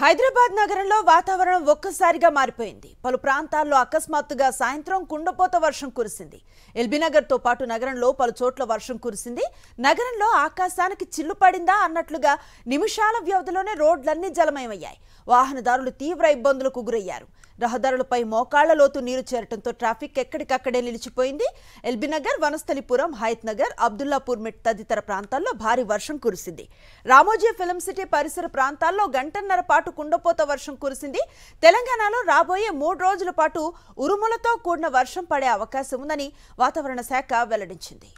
హైదరాబాద్ నగరంలో వాతావరణం ఒక్కసారిగా మారిపోయింది. పలు ప్రాంతాల్లో అకస్మాత్తుగా సాయంత్రం కుండపోత వర్షం కురిసింది. ఎల్బీనగర్ తో పాటు నగరంలో పలు చోట్ల వర్షం కురిసింది. నగరంలో ఆకాశానికి చిల్లు పడిందా అన్నట్లుగా నిమిషాల వ్యవధిలోనే రోడ్లన్నీ జలమయమయ్యాయి. వాహనదారులు తీవ్ర ఇబ్బందులకు గురయ్యారు. రహదారులపై మోకాళ్ల లోతు నీరు చేరటంతో ట్రాఫిక్ ఎక్కడికక్కడే నిలిచిపోయింది. ఎల్బీనగర్, వనస్థలిపురం, హయత్ నగర్, అబ్దుల్లాపూర్ మెట్ తదితర ప్రాంతాల్లో భారీ వర్షం కురిసింది. రామోజీ ఫిల్మ్ సిటీ పరిసర ప్రాంతాల్లో గంటన్నర పాటు కుండపోత వర్షం కురిసింది. తెలంగాణలో రాబోయే 3 రోజుల పాటు ఉరుములతో కూడిన వర్షం పడే అవకాశం ఉందని వాతావరణ శాఖ వెల్లడించింది.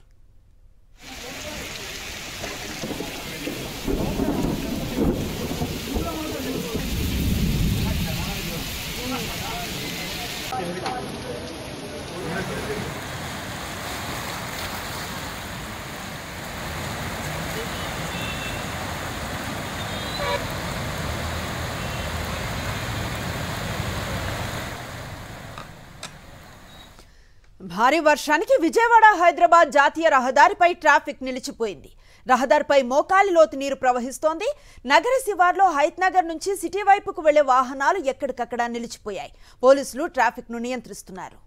భారీ వర్షానికి విజయవాడ హైదరాబాద్ జాతీయ రహదారిపై ట్రాఫిక్ నిలిచిపోయింది. రహదారిపై మోకాలి లోతు నీరు ప్రవహిస్తోంది. నగర శివార్లో హయత్ నగర్ నుంచి సిటీ వైపుకు వెళ్లే వాహనాలు ఎక్కడికక్కడ నిలిచిపోయాయి. పోలీసులు ట్రాఫిక్ ను నియంత్రిస్తున్నారు.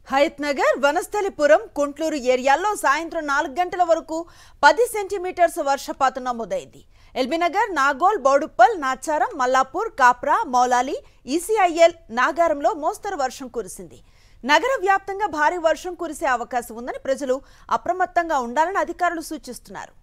హయత్ నగర్, వనస్థలిపురం, కుంట్లూరు ఏరియాల్లో సాయంత్రం 4 గంటల వరకు 10 సెంటీమీటర్స్ వర్షపాతం నమోదైంది. ఎల్బీనగర్, నాగోల్, బౌడుప్పల్, నాచారం, మల్లాపూర్, కాప్రా, మౌలాలి, ఈసీఐఎల్, నాగారంలో మోస్తరు వర్షం కురిసింది. నగర వ్యాప్తంగా భారీ వర్షం కురిసే అవకాశం ఉందని ప్రజలు అప్రమత్తంగా ఉండాలని అధికారులు సూచిస్తున్నారు.